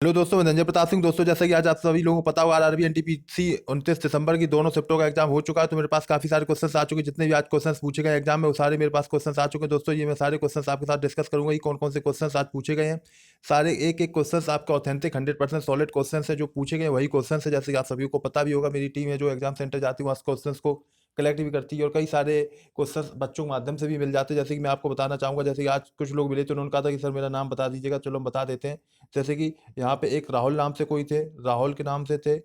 Hello दोस्तों, मैं धनंजय प्रताप सिंह। दोस्तों, जैसा कि आज आप सभी लोगों को पता होगा, आरआरबी एनटीपीसी 29 दिसंबर की दोनों शिफ्टों का एग्जाम हो चुका है। तो मेरे पास काफी सारे क्वेश्चंस आ चुके हैं। जितने भी आज क्वेश्चंस पूछे गए एग्जाम में, वो सारे मेरे पास क्वेश्चंस आ चुके हैं। दोस्तों, ये मैं सारे क्वेश्चंस आपके साथ डिस्कस करूंगा कि कौन कौन से क्वेश्चंस आज पूछे गए हैं। सारे एक एक क्वेश्चंस आपका ऑथेंटिक 100% सॉलिड क्वेश्चन है। जो पूछे गए वही क्वेश्चन है। जैसे कि आप सभी को पता भी होगा, मेरी टीम है जो एग्जाम सेंटर जाती है, वहाँ क्वेश्चन को कलेक्ट भी करती है। और कई सारे क्वेश्चन बच्चों के माध्यम से भी मिल जाते हैं। जैसे कि मैं आपको बताना चाहूंगा, जैसे कि आज कुछ लोग मिले तो उन्होंने कहा था कि सर मेरा नाम बता दीजिएगा। चलो हम बता देते हैं। जैसे कि यहाँ पे एक राहुल नाम से कोई थे, राहुल के नाम से थे,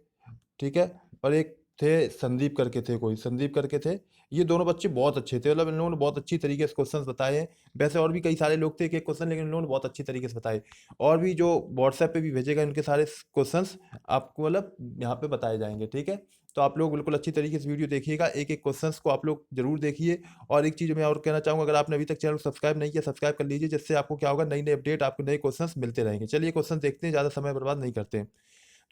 ठीक है। और एक थे संदीप करके थे, कोई संदीप करके थे। ये दोनों बच्चे बहुत अच्छे थे, मतलब इन लोगों ने बहुत अच्छी तरीके से क्वेश्चंस बताए हैं। वैसे और भी कई सारे लोग थे, एक एक क्वेश्चन, लेकिन इन लोगों ने बहुत अच्छी तरीके से बताए। और भी जो व्हाट्सएप पे भी भेजे गए, उनके सारे क्वेश्चंस आपको मतलब यहाँ पे बताए जाएंगे, ठीक है। तो आप लोग बिल्कुल अच्छी तरीके से वीडियो देखिएगा, एक एक क्वेश्चंस को आप लोग जरूर देखिए। और एक चीज़ मैं और कहना चाहूँगा, अगर आपने अभी तक चैनल को सब्सक्राइब नहीं किया, सब्सक्राइब कर लीजिए, जिससे आपको क्या होगा, नई नई अपडेट, आपको नए क्वेश्चंस मिलते रहेंगे। चलिए क्वेश्चन देखते हैं, ज़्यादा समय बर्बाद नहीं करते हैं।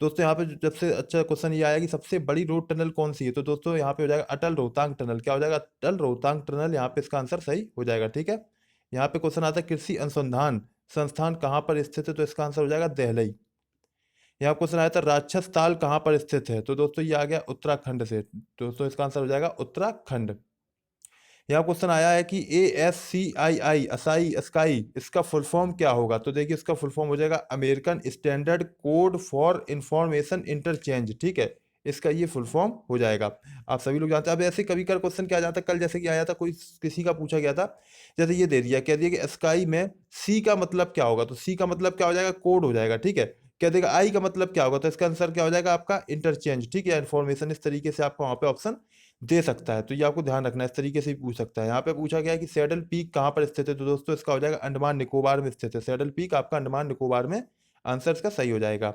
दोस्तों, यहाँ पे जब से अच्छा क्वेश्चन ये आया कि सबसे बड़ी रोड टनल कौन सी है, तो दोस्तों यहाँ पे हो जाएगा अटल रोहतांग टनल। क्या हो जाएगा? अटल रोहतांग टनल। यहाँ पे इसका आंसर सही हो जाएगा, ठीक है। यहाँ पे क्वेश्चन आता है कृषि अनुसंधान संस्थान कहाँ पर स्थित है, तो इसका आंसर हो जाएगा दहलई। यहाँ क्वेश्चन आया था राक्षस ताल कहाँ पर स्थित है, तो दोस्तों ये आ गया उत्तराखंड से। दोस्तों इसका आंसर हो जाएगा उत्तराखंड। यहाँ क्वेश्चन आया है कि ASCII असाई स्काई, इसका फुल फॉर्म क्या होगा, तो देखिए इसका फुल फॉर्म हो जाएगा American standard code for information interchange, ठीक है। इसका ये फुल फॉर्म हो जाएगा। आप सभी लोग जानते हैं। अब ऐसे कभी कर क्वेश्चन क्या जाता है, कल जैसे कि आया था, कोई किसी का पूछा गया था। जैसे ये दे दिया, कह दिया कि स्काई में सी का मतलब क्या होगा, तो सी का मतलब क्या हो जाएगा, कोड हो जाएगा, ठीक है। कह देगा आई का मतलब क्या होगा, तो इसका आंसर क्या हो जाएगा आपका इंटरचेंज, ठीक है, इन्फॉर्मेशन। इस तरीके से आपको वहाँ पे ऑप्शन दे सकता है। तो ये आपको ध्यान रखना है, इस तरीके से भी पूछ सकता है। यहाँ पे पूछा गया है कि सैडल पीक कहाँ पर स्थित है, तो दोस्तों इसका हो जाएगा अंडमान निकोबार में स्थित है। सैडल पीक आपका अंडमान निकोबार में, आंसर इसका सही हो जाएगा।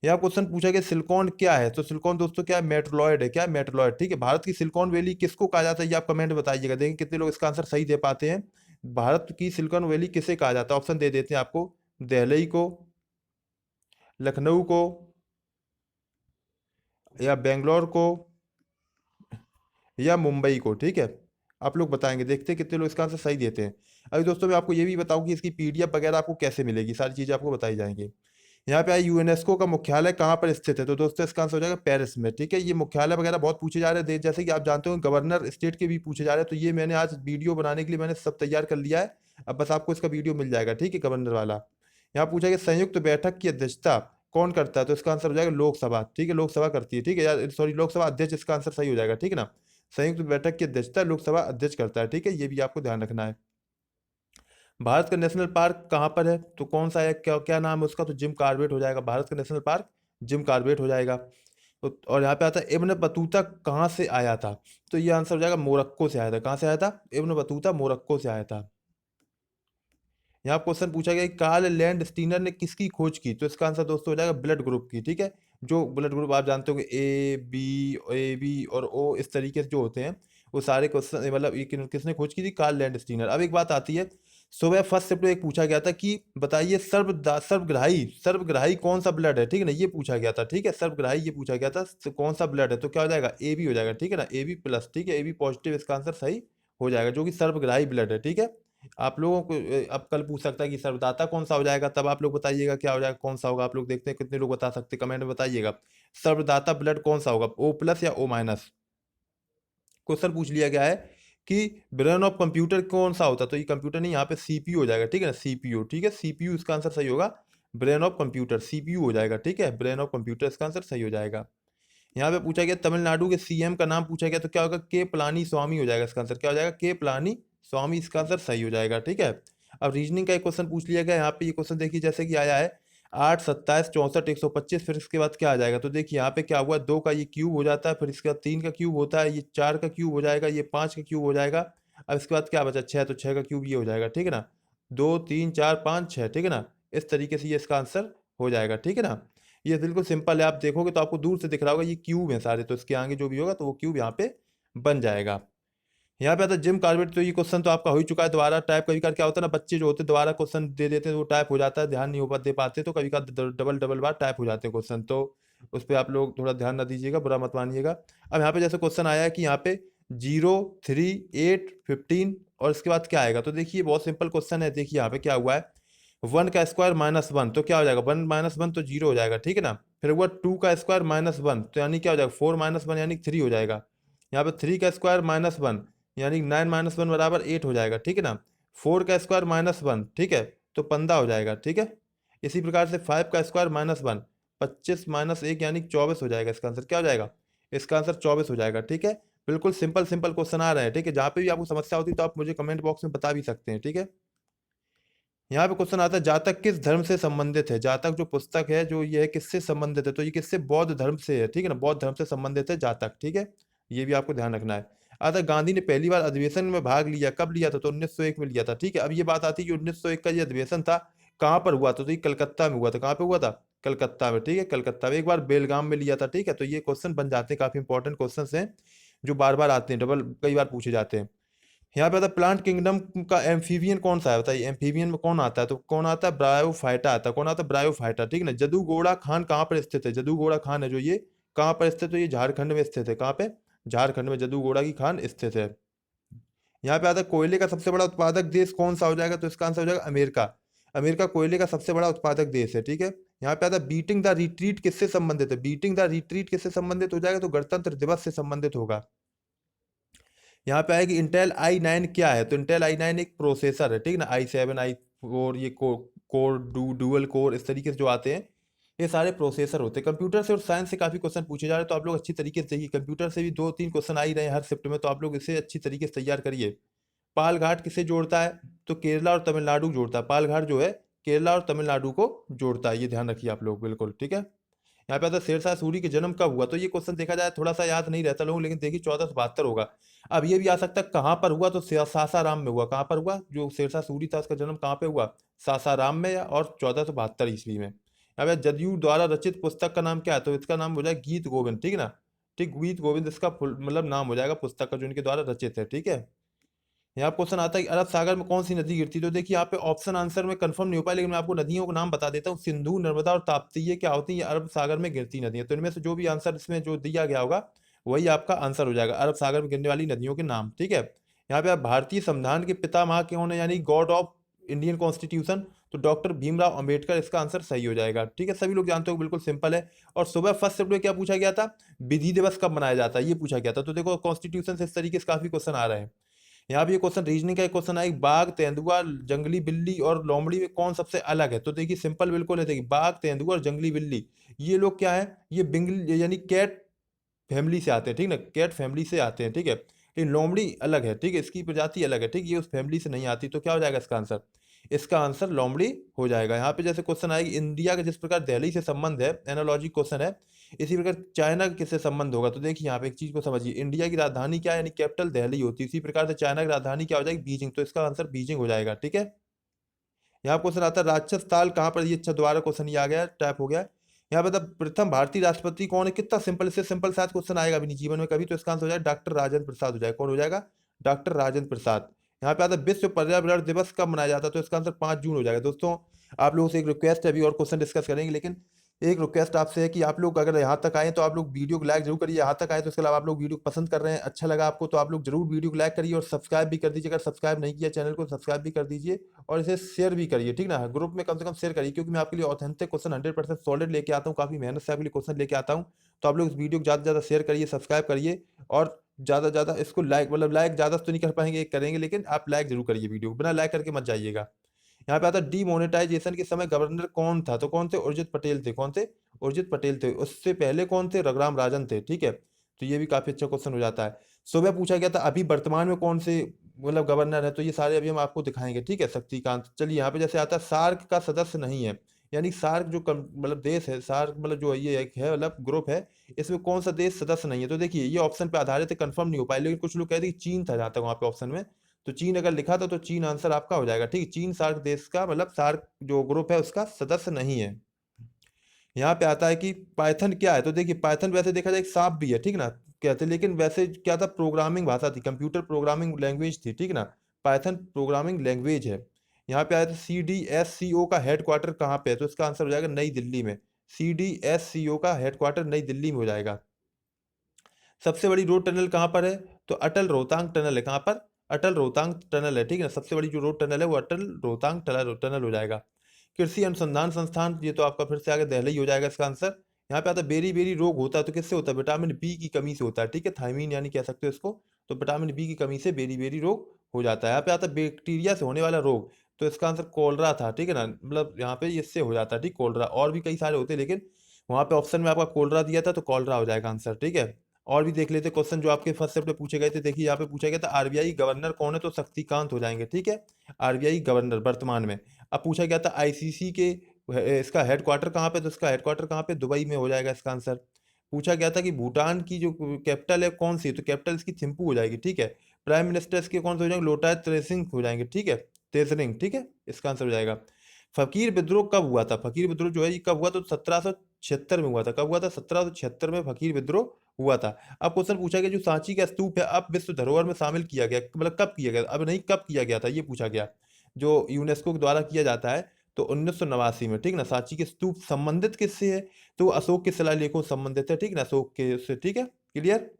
यहाँ क्वेश्चन पूछा गया सिलिकॉन क्या है, तो सिलिकॉन दोस्तों क्या है, मेटलॉयड है। क्या है? मेटलॉयड, ठीक है। भारत की सिलिकॉन वैली किसको कहा जाता है, ये आप कमेंट बताइएगा। देखें कितने लोग इसका आंसर सही दे पाते हैं। भारत की सिलिकॉन वैली किसे कहा जाता है, ऑप्शन दे देते हैं आपको। दिल्ली को, लखनऊ को, या बेंगलोर को, या मुंबई को, ठीक है। आप लोग बताएंगे, देखते हैं कितने लोग इसका आंसर सही देते हैं। अभी दोस्तों मैं आपको ये भी बताऊं कि इसकी पीडीएफ वगैरह आपको कैसे मिलेगी, सारी चीजें आपको बताई जाएंगी। यहाँ पे यूनेस्को का मुख्यालय कहाँ पर स्थित है, तो दोस्तों इसका आंसर हो जाएगा पेरिस में, ठीक है। ये मुख्यालय वगैरह बहुत पूछे जा रहे हैं जैसे कि आप जानते हो गवर्नर स्टेट के भी पूछे जा रहे हैं। तो ये मैंने आज वीडियो बनाने के लिए मैंने सब तैयार कर लिया है। अब बस आपको इसका वीडियो मिल जाएगा, ठीक है, गवर्नर वाला। यहाँ पूछा गया संयुक्त बैठक की अध्यक्षता कौन करता है, तो इसका आंसर हो जाएगा लोकसभा, ठीक है। लोकसभा करती है, ठीक है यार, सॉरी, लोकसभा अध्यक्ष, इसका आंसर सही हो जाएगा, ठीक है ना। संयुक्त बैठक की अध्यक्षता लोकसभा अध्यक्ष करता है, ठीक है। ये भी आपको ध्यान रखना है। भारत का नेशनल पार्क कहाँ पर है, तो कौन सा है, क्या क्या नाम है उसका, तो जिम कॉर्बेट हो जाएगा। भारत का नेशनल पार्क जिम कॉर्बेट हो जाएगा। तो और यहाँ पे आता है इब्न बतूता कहाँ से आया था, तो ये आंसर हो जाएगा मोरक्को से आया था। कहाँ से आया था? इब्न बतूता मोरक्को से आया था। यहाँ क्वेश्चन पूछा गया कि कार्ल लैंड स्टीनर ने किसकी खोज की, तो इसका आंसर दोस्तों हो जाएगा ब्लड ग्रुप की, ठीक है। जो ब्लड ग्रुप आप जानते हो कि ए बी और ओ, इस तरीके से जो होते हैं, वो सारे क्वेश्चन मतलब ये किसने खोज की थी, कार्ल लैंड स्टीनर। अब एक बात आती है, सुबह फर्स्ट शिफ्ट में एक पूछा गया था कि बताइए सर्वग्राही सर्वग्राही कौन सा ब्लड है, ठीक है ना, ये पूछा गया था, ठीक है। सर्वग्राही ये पूछा गया था, कौन सा ब्लड है, तो क्या हो जाएगा, ए बी हो जाएगा, ठीक है ना, ए बी प्लस, ठीक है, ए बी पॉजिटिव, इसका आंसर सही हो जाएगा, जो कि सर्वग्राही ब्लड है, ठीक है। आप लोगों को अब कल पूछ सकता है कि सर्वदाता कौन सा हो जाएगा, तब आप लोग बताइएगा क्या हो जाएगा, कौन सा होगा। आप लोग देखते हैं कितने लोग बता सकते हैं, कमेंट में बताइएगा। सर्वदाता ब्लड कौन सा होगा, ओ प्लस या ओ माइनस। क्वेश्चन पूछ लिया गया है कि ब्रेन ऑफ कंप्यूटर कौन सा होता है, तो ये कंप्यूटर नहीं, यहाँ पे सीपीयू हो जाएगा, ठीक है ना, सीपीयू, ठीक है, सीपीयू इसका आंसर सही होगा। ब्रेन ऑफ कंप्यूटर सीपीयू हो जाएगा, ठीक है, ब्रेन ऑफ कंप्यूटर इसका आंसर सही हो जाएगा। यहाँ पे पूछा गया तमिलनाडु के सीएम का नाम पूछा गया, तो क्या होगा, के पलानी स्वामी हो जाएगा। इसका आंसर क्या हो जाएगा, के पलानी स्वामी, इसका आंसर सही हो जाएगा, ठीक है। अब रीजनिंग का एक क्वेश्चन पूछ लिया गया। यहाँ पे ये क्वेश्चन देखिए जैसे कि आया है 8 27 64 125, फिर इसके बाद क्या आ जाएगा, तो देखिए यहाँ पे क्या हुआ, 2 का ये क्यूब हो जाता है, फिर इसके बाद 3 का क्यूब होता है, ये 4 का क्यूब हो जाएगा, ये 5 का क्यूब हो जाएगा। अब इसके बाद क्या बचा, 6, तो 6 का क्यूब ये हो जाएगा, ठीक है ना। 2 3 4 5 6, ठीक है ना। इस तरीके से ये इसका आंसर हो जाएगा, ठीक है ना। ये बिल्कुल सिंपल है, आप देखोगे तो आपको दूर से दिख रहा होगा ये क्यूब है सारे, तो इसके आगे जो भी होगा तो वो क्यूब यहाँ पे बन जाएगा। यहाँ पे आता है जिम कार्बेट, तो ये क्वेश्चन तो आपका हो ही चुका है। दोबारा टाइप कभी कर क्या होता है ना, बच्चे जो होते हैं दोबारा क्वेश्चन दे देते हैं तो वो टाइप हो जाता है, ध्यान नहीं हो दे पाते, तो कभी का डबल डबल बार टाइप हो जाते हैं क्वेश्चन, तो उस पर आप लोग थोड़ा ध्यान ना दीजिएगा, बुरा मत मानिएगा। अब यहाँ पे जैसे क्वेश्चन आया है कि यहाँ पे 0 3 8 15 और इसके बाद क्या आएगा, तो देखिए बहुत सिंपल क्वेश्चन है। देखिए यहाँ पे क्या हुआ है, 1 का स्क्वायर -1 तो क्या हो जाएगा, 1 - 1 तो 0 हो जाएगा, ठीक है ना। फिर हुआ 2 का स्क्वायर -1 तो यानी क्या हो जाएगा, 4 - 1 यानी 3 हो जाएगा। यहाँ पे 3 का स्क्वायर -1 यानी 9 - 1 बराबर 8 हो जाएगा, ठीक है ना। 4 का स्क्वायर -1, ठीक है, तो 15 हो जाएगा, ठीक है। इसी प्रकार से 5 का स्क्वायर -1 25 -1 यानी 24 हो जाएगा। इसका आंसर क्या हो जाएगा, इसका आंसर 24 हो जाएगा, ठीक है। बिल्कुल सिंपल सिंपल क्वेश्चन आ रहे हैं, ठीक है। जहाँ पे भी आपको समस्या होती है तो आप मुझे कमेंट बॉक्स में बता भी सकते हैं, ठीक है। यहाँ पे क्वेश्चन आता है, जातक किस धर्म से संबंधित है। जातक जो पुस्तक है जो ये है किससे संबंधित है, तो ये किससे, बौद्ध धर्म से है, ठीक है ना। बौद्ध धर्म से संबंधित है जातक, ठीक है। ये भी आपको ध्यान रखना है। आता है, गांधी ने पहली बार अधिवेशन में भाग लिया, कब लिया था, तो 1901 में लिया था, ठीक है। अब ये बात आती है कि 1901 का ये अधिवेशन था कहाँ पर हुआ था, तो ये कलकत्ता में हुआ था। कहाँ पे हुआ था, कलकत्ता में, ठीक है, कलकत्ता में। एक बार बेलगाम में लिया था, ठीक है। तो ये क्वेश्चन बन जाते हैं, काफी इंपॉर्टेंट क्वेश्चन हैं जो बार बार आते हैं, डबल कई बार पूछे जाते हैं। यहाँ पे आता है, प्लांट किंगडम का एम्फीबियन कौन सा है, बताइए। एम्फीबियन में कौन आता है, तो कौन आता है, ब्रायोफाइटा आता है। कौन आता है, ब्रायोफाइटा, ठीक है ना। जदूगोड़ा खान कहाँ पर स्थित है, जदूगोड़ा खान है जो ये कहाँ पर स्थित है, तो ये झारखंड में स्थित है। कहाँ पे, झारखंड में जदूगोड़ा की खान स्थित है। यहाँ पे आता है, कोयले का सबसे बड़ा उत्पादक देश कौन सा हो जाएगा, तो इसका आंसर हो जाएगा अमेरिका। अमेरिका कोयले का सबसे बड़ा उत्पादक देश है, ठीक है। यहाँ पे आता है, बीटिंग द रिट्रीट किससे संबंधित है। बीटिंग द रिट्रीट किससे संबंधित हो जाएगा, तो गणतंत्र दिवस से संबंधित होगा। यहाँ पे आएगी, इंटेल i9 क्या है, तो इंटेल i9 एक प्रोसेसर है, ठीक है ना। i7 i4 ये कोर डुअल कोर इस तरीके से जो आते हैं, ये सारे प्रोसेसर होते हैं। कंप्यूटर से और साइंस से काफी क्वेश्चन पूछे जा रहे हैं, तो आप लोग अच्छी तरीके से देखिए। कंप्यूटर से भी 2-3 क्वेश्चन आ ही रहे हैं हर शिफ्ट में, तो आप लोग इसे अच्छी तरीके से तैयार करिए। पाल घाट किसे जोड़ता है, तो केरला और तमिलनाडु जोड़ता है। पाल घाट जो है केरला और तमिलनाडु को जोड़ता है, ये ध्यान रखिए आप लोग, बिल्कुल, ठीक है। यहाँ पे आता है, शेरशाह सूरी के जन्म कब हुआ, तो ये क्वेश्चन देखा जाए थोड़ा सा याद नहीं रहता लोगों, लेकिन देखिए 1472 होगा। अब ये भी आ सकता है कहाँ पर हुआ, तो सासाराम में हुआ। कहाँ पर हुआ, जो शेरशाह सूरी था उसका जन्म कहाँ पे हुआ, सासाराम में, और 1472 ईस्वी में। यहाँ पे जदयू द्वारा रचित पुस्तक का नाम क्या है, तो इसका नाम हो जाएगा गीत गोविंद, ठीक है ना। ठीक, गीत गोविंद इसका मतलब नाम हो जाएगा पुस्तक का जो इनके द्वारा रचित है, ठीक है। यहाँ क्वेश्चन आता है कि अरब सागर में कौन सी नदी गिरती है, तो देखिए यहाँ पे ऑप्शन आंसर में कंफर्म नहीं हो पाया, लेकिन मैं आपको नदियों का नाम बता देता हूँ। सिंधु, नर्मदा और ताप्ती, ये क्या होती है, ये अरब सागर में गिरती नदी है। तो इनमें से जो भी आंसर इसमें जो दिया गया होगा वही आपका आंसर हो जाएगा, अरब सागर में गिरने वाली नदियों के नाम, ठीक है। यहाँ पे आप, भारतीय संविधान के पितामह कौन है, यानी गॉड ऑफ इंडियन कॉन्स्टिट्यूशन, तो डॉक्टर भीमराव अंबेडकर इसका आंसर सही हो जाएगा, ठीक है। सभी लोग जानते हो, बिल्कुल सिंपल है। और सुबह फर्स्ट शिफ्ट में क्या पूछा गया था, विधि दिवस कब मनाया जाता है, ये पूछा गया था। तो देखो कॉन्स्टिट्यूशन से इस तरीके से काफी क्वेश्चन आ रहे हैं। यहाँ भी ये क्वेश्चन रीजनिंग का एक क्वेश्चन है, बाघ, तेंदुआ, जंगली बिल्ली और लोमड़ी में कौन सबसे अलग है, तो देखिए सिंपल बिल्कुल है। देखिए बाघ, तेंदुआ और जंगली बिल्ली, ये लोग क्या है, ये बिंगल यानी कैट फैमिली से आते हैं, ठीक ना, कैट फैमिली से आते हैं, ठीक है। लेकिन लोमड़ी अलग है, ठीक है, इसकी प्रजाति अलग है, ठीक, ये उस फैमिली से नहीं आती। तो क्या हो जाएगा इसका आंसर, इसका आंसर लोमड़ी हो जाएगा। यहाँ पे जैसे क्वेश्चन आएगी, इंडिया का जिस प्रकार दिल्ली से संबंध है, एनालॉजी क्वेश्चन है, इसी प्रकार चाइना का किससे संबंध होगा, तो देखिए यहाँ पे एक चीज को समझिए, इंडिया की राजधानी क्या है, यानी कैपिटल दिल्ली होती है। इसी प्रकार से चाइना की राजधानी क्या हो जाएगी, बीजिंग, तो इसका आंसर बीजिंग हो जाएगा, ठीक है। यहाँ क्वेश्चन आता है, राक्षस ताल कहाँ पर, ये अच्छा दोबारा क्वेश्चन ये आ गया, टैप हो गया। यहाँ पे प्रथम भारतीय राष्ट्रपति कौन है, कितना सिंपल, इससे सिंपल शायद क्वेश्चन आएगा भी नहीं जीवन में कभी, तो इसका आंसर हो जाएगा डॉक्टर राजेंद्र प्रसाद हो जाएगा। कौन हो जाएगा, डॉक्टर राजेंद्र प्रसाद। यहाँ पे आता है, विश्व पर्यावरण दिवस कब मनाया जाता है, तो इसका आंसर 5 जून हो जाएगा। दोस्तों आप लोगों से एक रिक्वेस्ट है, अभी और क्वेश्चन डिस्कस करेंगे, लेकिन एक रिक्वेस्ट आपसे है कि आप लोग अगर यहाँ तक आए तो आप लोग वीडियो को लाइक जरूर करिए। यहाँ तक आए तो इसके अलावा आप लोग वीडियो को पसंद कर रहे हैं, अच्छा लगा आपको, तो आप लोग जरूर वीडियो को लाइक करिए और सब्सक्राइब भी कर दीजिए। अगर सब्सक्राइब नहीं किया चैनल को, सब्सक्राइब भी कर दीजिए और इसे शेयर भी करिए, ठीक ना। ग्रुप में कम से कम शेयर करिए, क्योंकि मैं आपके लिए ऑथेंटिक क्वेश्चन 100% सॉलिड लेके आता हूँ, काफी मेहनत से आपके लिए क्वेश्चन लेके आता हूँ। तो आप लोग इस वीडियो को ज़्यादा से ज़्यादा शेयर करिए, सब्सक्राइब करिए, और ज़्यादा से ज़्यादा इसको लाइक, मतलब लाइक ज़्यादा तो नहीं कर पाएंगे, करेंगे, लेकिन आप लाइक जरूर करिए वीडियो को, बिना लाइक करके मत जाइएगा। यहाँ पे आता है, डीमोनेटाइजेशन के समय गवर्नर कौन था, तो कौन थे, उर्जित पटेल थे। कौन थे, उर्जित पटेल थे। उससे पहले कौन थे, रघुराम राजन थे, ठीक है। तो ये भी काफी अच्छा क्वेश्चन हो जाता है। सुबह पूछा गया था, अभी वर्तमान में कौन से मतलब गवर्नर है, तो ये सारे अभी हम आपको दिखाएंगे, ठीक है। शक्तिकांत। चलिए यहाँ पे जैसे आता है, सार्क का सदस्य नहीं है, यानी सार्क जो मतलब देश है, सार्क मतलब जो ये एक है, मतलब ग्रुप है, इसमें कौन सा देश सदस्य नहीं है, तो देखिए ये ऑप्शन पे आधारित है, कंफर्म नहीं हो पाया, लेकिन कुछ लोग कहते हैं कि चीन था जहां तक वहां पे ऑप्शन में। तो चीन अगर लिखा था तो चीन आंसर आपका हो जाएगा, ठीक। चीन सार्क देश का, मतलब सार्क जो ग्रुप है उसका सदस्य नहीं है। यहाँ पे आता है कि पाइथन क्या है, तो देखिए पाइथन वैसे देखा जाए एक सांप भी है, ठीक ना, कहते हैं, लेकिन वैसे क्या था, प्रोग्रामिंग भाषा थी, कंप्यूटर प्रोग्रामिंग लैंग्वेज थी, ठीक ना। पाइथन प्रोग्रामिंग लैंग्वेज है। यहाँ पे आया था, CDSCO का हेडक्वार्टर कहाँ पे है, तो इसका आंसर हो जाएगा नई दिल्ली में। CDSCO का हेडक्वार्टर नई दिल्ली में हो जाएगा। सबसे बड़ी रोड टनल कहाँ पर है, तो अटल रोहतांग टनल है। कहाँ पर, अटल रोहतांग टनल है, ठीक है ना। सबसे बड़ी जो रोड टनल है वो अटल रोहतांग टनल टनल हो जाएगा। कृषि अनुसंधान संस्थान, ये तो आपका फिर से आगे दिल्ली हो जाएगा इसका आंसर। यहाँ पे आता है बेरी बेरी रोग होता है तो किससे होता है, विटामिन बी की कमी से होता है, ठीक है, थायमीन यानी कह सकते हो इसको। तो विटामिन बी की कमी से बेरी बेरी रोग हो जाता है। यहाँ पे आता है बैक्टीरिया से होने वाला रोग, तो इसका आंसर कोलरा था, ठीक है ना, मतलब यहाँ पे इससे हो जाता है, ठीक, कोलरा। और भी कई सारे होते हैं लेकिन वहाँ पे ऑप्शन में आपका कोलरा दिया था तो कोलरा हो जाएगा आंसर, ठीक है। और भी देख लेते क्वेश्चन जो आपके फर्स्ट शिफ्ट में पूछे गए थे। देखिए यहाँ पे पूछा गया था आरबीआई गवर्नर कौन है, तो शक्तिकांत हो जाएंगे, ठीक है, आरबीआई गवर्नर वर्तमान में। अब पूछा गया था आईसीसी के इसका हेडक्वार्टर कहाँ पे, तो इसका हेडक्वार्टर कहाँ पे, दुबई में हो जाएगा इसका आंसर। पूछा गया था कि भूटान की जो कैपिटल है कौन सी, तो कैपिटल इसकी थिम्पू हो जाएगी, ठीक है। प्राइम मिनिस्टर इसके कौन से हो जाएंगे, लोटाय त्रेसिंग हो जाएंगे, ठीक है, तेसरिंग, ठीक है, इसका आंसर हो जाएगा। फकीर विद्रोह कब हुआ था, फकीर विद्रोह जो है ये कब हुआ, तो 1776 में हुआ था। कब हुआ था, 1776 में फकीर विद्रोह हुआ था। अब क्वेश्चन पूछा गया जो सांची का स्तूप है अब विश्व धरोहर में शामिल किया गया, मतलब कब किया गया, अब नहीं कब किया गया था ये पूछा गया, जो यूनेस्को के द्वारा किया जाता है तो 1989 में, ठीक ना। सांची के स्तूप संबंधित किससे है, तो अशोक के शिलालेखों से संबंधित है, ठीक ना, अशोक के से, ठीक है, क्लियर।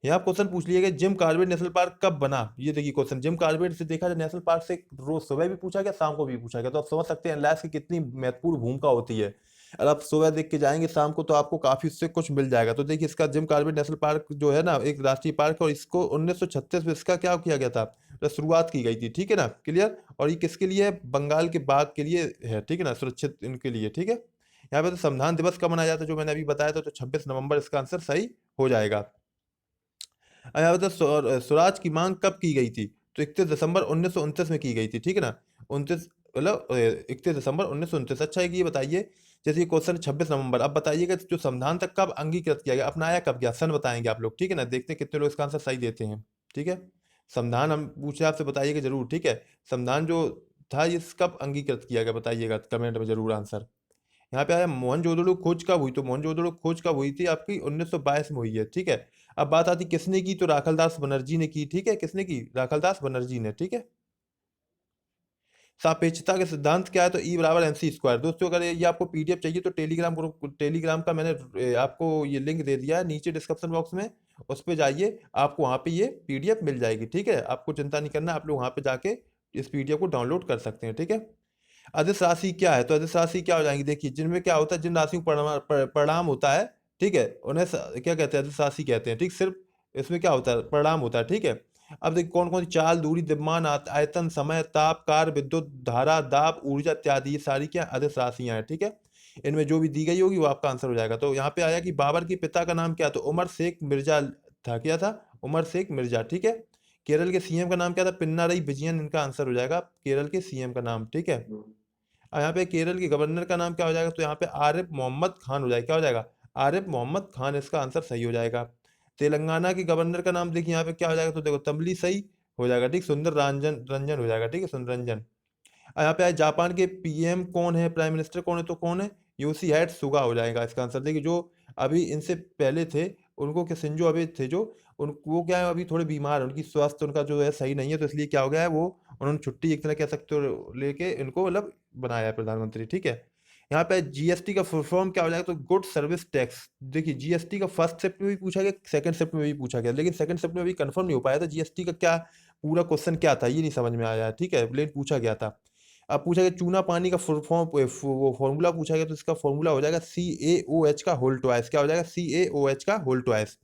यहाँ क्वेश्चन पूछ लिया गया जिम कॉर्बेट नेशनल पार्क कब बना, ये देखिए क्वेश्चन जिम कॉर्बेट से देखा जाए नेशनल पार्क से रोज सुबह भी पूछा गया शाम को भी पूछा गया, तो आप समझ सकते हैं एनालाइज की कितनी महत्वपूर्ण भूमिका होती है। अगर आप सुबह देख के जाएंगे शाम को तो आपको काफी उससे कुछ मिल जाएगा। तो देखिए इसका जिम कॉर्बेट नेशनल पार्क जो है ना एक राष्ट्रीय पार्क है और इसको 1936 में इसका क्या किया गया था, तो शुरुआत की गई थी, ठीक है ना, क्लियर। और ये किसके लिए है, बंगाल के बाघ के लिए है, ठीक है ना, सुरक्षित इनके लिए, ठीक है। यहाँ पे तो संविधान दिवस कब मनाया जाता है जो मैंने अभी बताया था, तो 26 नवंबर इसका आंसर सही हो जाएगा। यहाँ बता स्वराज की मांग कब की गई थी, तो 31 दिसंबर 1929 में की गई थी, ठीक है ना, 29 मतलब 31 दिसंबर 1929। अच्छा है कि ये बताइए जैसे ये क्वेश्चन 26 नवंबर, अब बताइएगा जो संविधान तक कब अंगीकृत किया गया, अपनाया कब गया, सन बताएंगे आप लोग, ठीक है ना, देखते हैं कितने लोग इसका आंसर सही देते हैं, ठीक है। संविधान हम पूछे आपसे बताइएगा जरूर, ठीक है। संविधान जो था ये कब अंगीकृत किया गया बताइएगा कमेंट में जरूर आंसर। यहाँ पे आया मोहनजोदड़ो खोज कब हुई, तो मोहनजोदड़ो खोज कब हुई थी आपकी 1922 में हुई है, ठीक है। अब बात आती किसने की, तो राखलदास बनर्जी ने की, ठीक है, किसने की, राखलदास बनर्जी ने, ठीक है। सापेक्षता के सिद्धांत क्या है, तो ई बराबर एम सी स्क्वायर। दोस्तों अगर ये आपको पीडीएफ चाहिए तो टेलीग्राम ग्रुप, टेलीग्राम का मैंने आपको ये लिंक दे दिया है नीचे डिस्क्रिप्शन बॉक्स में, उस पर जाइए आपको वहाँ पे ये पीडीएफ मिल जाएगी, ठीक है। आपको चिंता नहीं करना, आप लोग वहाँ पे जाके इस पीडीएफ को डाउनलोड कर सकते हैं, ठीक है। अदिश राशि क्या है, तो अदिश राशि क्या हो जाएंगी, देखिए जिनमें क्या होता है, जिन राशियों का परिणाम होता है, ठीक है, उन्हें क्या कहते हैं, अदिश राशि कहते हैं, ठीक। सिर्फ इसमें क्या होता है, परिणाम होता है, ठीक है। अब देखिए कौन कौन सी चाल, दूरी, द्रव्यमान, आयतन, समय, ताप, कार्य, विद्युत धारा, दाब, ऊर्जा इत्यादि, ये सारी क्या अदिश राशियां हैं, ठीक है। इनमें जो भी दी गई होगी वो आपका आंसर हो जाएगा। तो यहाँ पे आया कि बाबर के पिता का नाम क्या, तो उमर शेख मिर्जा था, क्या था, उमर शेख मिर्जा, ठीक है। केरल के सीएम का नाम क्या था, पिन्नारई विजयन, इनका आंसर हो जाएगा केरल के सीएम का नाम, ठीक है। और यहाँ पे केरल के गवर्नर का नाम क्या हो जाएगा, तो यहाँ पे आरिफ मोहम्मद खान हो जाएगा, क्या हो जाएगा, आरिफ मोहम्मद खान, इसका आंसर सही हो जाएगा। तेलंगाना के गवर्नर का नाम देखिए यहाँ पे क्या हो जाएगा, तो देखो तमिली सही हो जाएगा, ठीक, सुंदर रंजन रंजन हो जाएगा, ठीक है, सुंदर रंजन। और यहाँ पे आए जापान के पीएम कौन है, प्राइम मिनिस्टर कौन है, तो कौन है, योशी हाइड सुगा हो जाएगा इसका आंसर। देखिए जो अभी इनसे पहले थे उनको क्या, शिंजो अबे थे जो, उन वो क्या है अभी थोड़े बीमार है, उनकी स्वास्थ्य उनका जो है सही नहीं है, तो इसलिए क्या हो गया है वो, उन्होंने छुट्टी एक तरह कह सकते हो लेके इनको मतलब बनाया है प्रधानमंत्री, ठीक है। यहाँ पे जीएसटी का फुल फॉर्म क्या हो जाएगा, तो गुड सर्विस टैक्स। देखिए जीएसटी का फर्स्ट शिफ्ट में भी पूछा गया, सेकंड शिफ्ट में भी पूछा गया, लेकिन सेकंड शिफ्ट में भी कंफर्म नहीं हो पाया था जीएसटी का क्या पूरा क्वेश्चन क्या था, ये नहीं समझ में आया, ठीक है, लेकिन पूछा गया था। अब पूछा गया चूना पानी का फुल फॉर्म, वो फॉर्मूला पूछा गया, तो इसका फॉर्मूला हो जाएगा CaOH का होल ट्वाइस, क्या हो जाएगा, CaOH का होल ट्वाइस।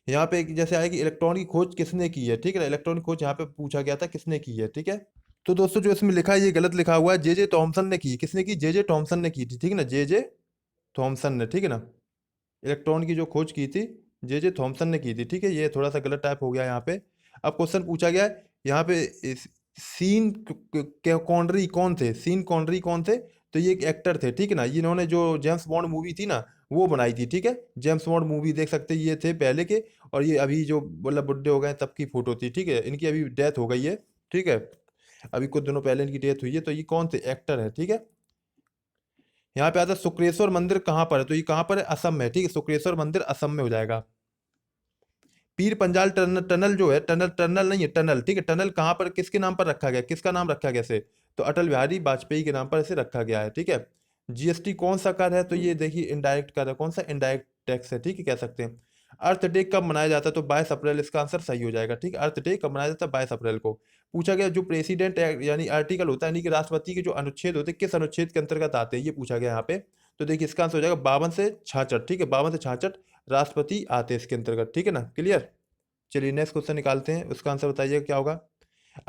यहाँ पे जैसे आएगी इलेक्ट्रॉन की खोज किसने की है, ठीक है ना, इलेक्ट्रॉन की खोज यहाँ पे पूछा गया था किसने की है, ठीक है। तो दोस्तों जो इसमें लिखा है ये गलत लिखा हुआ है, जे जे थॉमसन ने की, किसने की, जे जे थॉमसन ने की थी, ठीक है ना, जे जे थॉमसन ने, ठीक है ना, इलेक्ट्रॉन की जो खोज की थी जे जे थॉमसन ने की थी, ठीक है। ये थोड़ा सा गलत टाइप हो गया यहाँ पे। अब क्वेश्चन पूछा गया है यहाँ पे सीन कॉनरी कौन थे, सीन कॉनरी कौन थे, तो ये एक एक्टर थे, ठीक है ना, ये इन्होंने जो जेम्स बॉन्ड मूवी थी ना वो बनाई थी, ठीक है। जेम्स बॉन्ड मूवी देख सकते हैं, ये थे पहले के, और ये अभी जो मतलब बुढ़े हो गए तब की फोटो थी, ठीक है, इनकी अभी डेथ हो गई है, ठीक है, अभी कुछ दिनों पहले इनकी डेथ हुई है, तो ये कौन थे, एक्टर है, ठीक है। यहाँ पे आता है शुक्रेश्वर मंदिर कहाँ पर है, तो ये कहाँ पर है, असम में, ठीक है, शुक्रेश्वर मंदिर असम में हो जाएगा। पीर पंजाल टनल, टनल जो है, टनल टनल नहीं है टनल, ठीक है, टनल कहाँ पर किसके नाम पर रखा गया, किसका नाम रखा गया इसे, तो अटल बिहारी वाजपेयी के नाम पर इसे रखा गया है, ठीक है। जीएसटी कौन सा कर है, तो ये देखिए इनडायरेक्ट कर है, कौन सा, इनडायरेक्ट टैक्स है, ठीक है, कह सकते हैं। अर्थ डे कब मनाया जाता है, तो 22 अप्रैल, इसका आंसर सही हो जाएगा, ठीक है, अर्थ डे कब मनाया जाता है, 22 अप्रैल को। पूछा गया जो प्रेसिडेंट यानी आर्टिकल होता है, यानी कि राष्ट्रपति के जो अनुच्छेद होते हैं किस अनुच्छेद के अंतर्गत आते हैं, ये पूछा गया यहाँ पे। तो देखिए इसका आंसर हो जाएगा 52 से 66, ठीक है, 52 से 66 राष्ट्रपति आते हैं इसके अंतर्गत, ठीक है ना, क्लियर। चलिए नेक्स्ट क्वेश्चन निकालते हैं, उसका आंसर बताइएगा क्या होगा।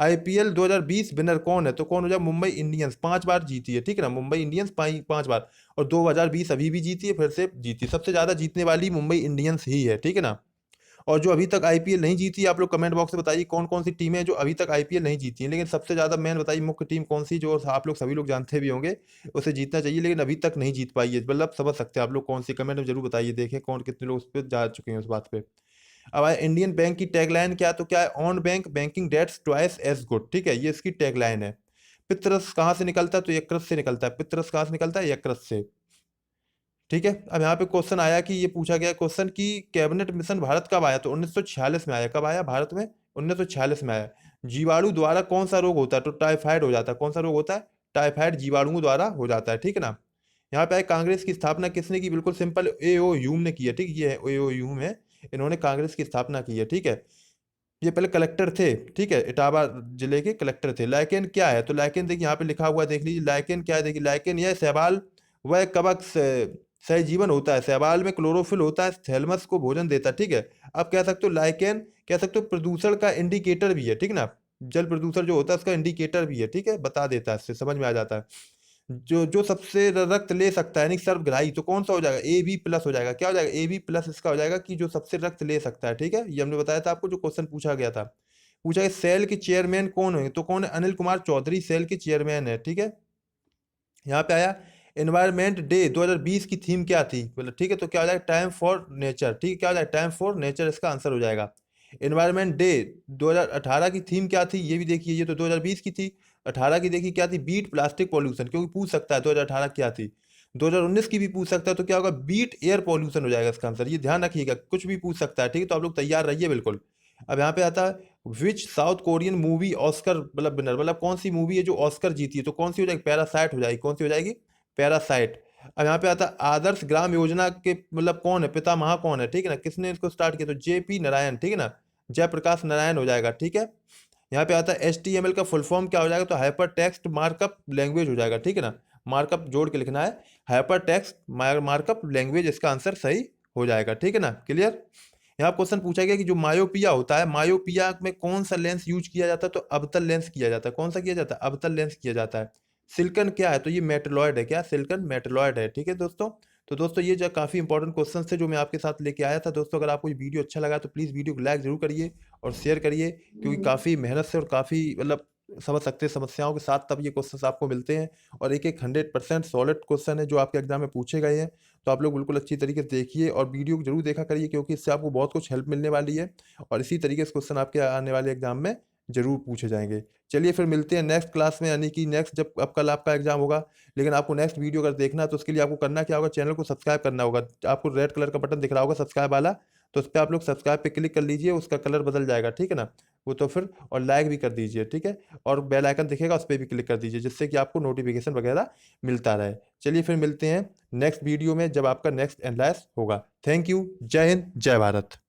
आईपीएल 2020 विनर कौन है, तो कौन हो जाए, मुंबई इंडियंस 5 बार जीती है, ठीक है ना, मुंबई इंडियंस 5 बार, और 2020 अभी भी जीती है, फिर से जीती, सबसे ज्यादा जीतने वाली मुंबई इंडियंस ही है, ठीक है ना। और जो अभी तक आईपीएल नहीं जीती, आप लोग कमेंट बॉक्स में बताइए कौन कौन सी टीमें हैं जो अभी तक आईपीएल नहीं जीती हैं, लेकिन सबसे ज्यादा मेन बताइए मुख्य टीम कौन सी, जो आप लोग सभी लोग जानते भी होंगे उसे जीतना चाहिए, लेकिन अभी तक नहीं जीत पाई है, मतलब समझ सकते हैं आप लोग कौन सी, कमेंट में जरूर बताइए, देखें कौन कितने लोग उस पर जा चुके हैं उस बात पे। अब आए इंडियन बैंक की टैगलाइन क्या है, तो क्या है, on bank banking dates twice as good, ठीक है, ये इसकी टैगलाइन है। पितरस कहाँ से निकलता है, तो यकृत से निकलता है, पितरस कहाँ से निकलता है, यकृत से, ठीक है। अब यहाँ पे क्वेश्चन आया कि ये पूछा गया क्वेश्चन कि कैबिनेट मिशन भारत कब आया, तो 1946 में आया, कब आया भारत में, 1946 में आया। जीवाणु द्वारा कौन सा रोग होता है, तो टाइफाइड हो जाता है, कौन सा रोग होता है, टाइफाइड जीवाणुओं द्वारा हो जाता है, ठीक है ना। यहाँ पे आए कांग्रेस की स्थापना किसने की, बिल्कुल सिंपल, ए ओ ह्यूम ने की है, ठीक है, ये ए ओ ह्यूम है, इन्होंने कांग्रेस की स्थापना की है, ठीक है। ये पहले कलेक्टर थे, ठीक है, इटावा जिले के कलेक्टर थे। लाइकेन क्या है, तो लाइकेन देखिए यहाँ पे लिखा हुआ है, देख लीजिए लाइकेन क्या है, देखिए लाइकेन यह शैवाल वह कवक सहजीवन होता है, शैवाल में क्लोरोफिल होता है, थैलमस को भोजन देता है, ठीक है। आप कह सकते हो लाइकेन, कह सकते हो प्रदूषण का इंडिकेटर भी है, ठीक ना, जल प्रदूषण जो होता है उसका इंडिकेटर भी है, ठीक है, बता देता है, इससे समझ में आ जाता है। जो जो सबसे रक्त ले सकता है यानी सर्वग्राही, तो कौन सा हो जाएगा, AB+ हो जाएगा, क्या हो जाएगा, AB+ इसका हो जाएगा कि जो सबसे रक्त ले सकता है, ठीक है, ये हमने बताया था आपको, जो क्वेश्चन पूछा गया था। पूछा गया सेल के चेयरमैन कौन है, तो कौन है, अनिल कुमार चौधरी सेल के चेयरमैन है, ठीक है। यहाँ पे आया एनवायरमेंट डे 2020 की थीम क्या थी, बोला ठीक है, तो क्या हो जाएगा, टाइम फॉर नेचर, ठीक है, क्या हो जाएगा, टाइम फॉर नेचर इसका आंसर हो जाएगा। एनवायरमेंट डे 2018 की थीम क्या थी, ये भी देखिए, ये तो 2020 की थी, 18 की देखिए क्या थी, बीट प्लास्टिक पॉल्यूशन, क्योंकि पूछ सकता है 2018 क्या थी, 2019 की भी पूछ सकता है, तो क्या होगा, बीट एयर पॉल्यूशन हो जाएगा इसका आंसर, ये ध्यान रखिएगा, कुछ भी पूछ सकता है, ठीक है, तो आप लोग तैयार रहिए बिल्कुल। अब यहाँ पे आता है विच साउथ कोरियन मूवी ऑस्कर मतलब विनर, मतलब कौन सी मूवी है जो ऑस्कर जीती है, तो कौन सी हो जाएगी, पैरासाइट हो जाएगी, कौन सी हो जाएगी, पैरासाइट। अब यहाँ पे आता है आदर्श ग्राम योजना के मतलब कौन है, पितामह कौन है, ठीक है ना, किसने इसको स्टार्ट किया, तो JP नारायण, ठीक है ना, जयप्रकाश नारायण हो जाएगा, ठीक है। यहाँ पे आता है HTML का फुल फॉर्म क्या हो जाएगा, तो हाइपर टेक्स्ट मार्कअप लैंग्वेज हो जाएगा, ठीक है ना, मार्कअप जोड़ के लिखना है, हाइपर टेक्स्ट मार्कअप लैंग्वेज इसका आंसर सही हो जाएगा, ठीक है ना, क्लियर। यहाँ क्वेश्चन पूछा गया कि जो मायोपिया होता है, मायोपिया में कौन सा लेंस यूज किया जाता है, तो अवतल लेंस किया जाता है, कौन सा किया जाता है, अवतल लेंस किया जाता है। सिलिकन क्या है, तो ये मेटलॉयड है, क्या सिलिकन मेटलॉयड है, ठीक है दोस्तों। तो दोस्तों ये जो काफ़ी इंपॉर्टेंट क्वेश्चन थे जो मैं आपके साथ लेके आया था दोस्तों, अगर आपको ये वीडियो अच्छा लगा तो प्लीज़ वीडियो को लाइक जरूर करिए और शेयर करिए, क्योंकि काफ़ी मेहनत से और काफ़ी मतलब समझ सकते हैं समस्याओं के साथ तब ये क्वेश्चन आपको मिलते हैं, और एक एक 100% सॉलिड क्वेश्चन है जो आपके एग्जाम में पूछे गए हैं। तो आप लोग बिल्कुल अच्छी तरीके से देखिए और वीडियो को जरूर देखा करिए, क्योंकि इससे आपको बहुत कुछ हेल्प मिलने वाली है, और इसी तरीके से क्वेश्चन आपके आने वाले एग्जाम में जरूर पूछे जाएंगे। चलिए फिर मिलते हैं नेक्स्ट क्लास में, यानी कि नेक्स्ट जब अब कल आपका एग्जाम होगा। लेकिन आपको नेक्स्ट वीडियो अगर देखना है तो उसके लिए आपको करना क्या होगा, चैनल को सब्सक्राइब करना होगा, आपको रेड कलर का बटन दिख रहा होगा सब्सक्राइब वाला, तो उस पर आप लोग सब्सक्राइब पे क्लिक कर लीजिए, उसका कलर बदल जाएगा, ठीक है ना, वो तो फिर, और लाइक भी कर दीजिए, ठीक है, और बेल आइकन दिखेगा उस पर भी क्लिक कर दीजिए, जिससे कि आपको नोटिफिकेशन वगैरह मिलता रहे। चलिए फिर मिलते हैं नेक्स्ट वीडियो में जब आपका नेक्स्ट एनालाइज होगा। थैंक यू, जय हिंद, जय भारत।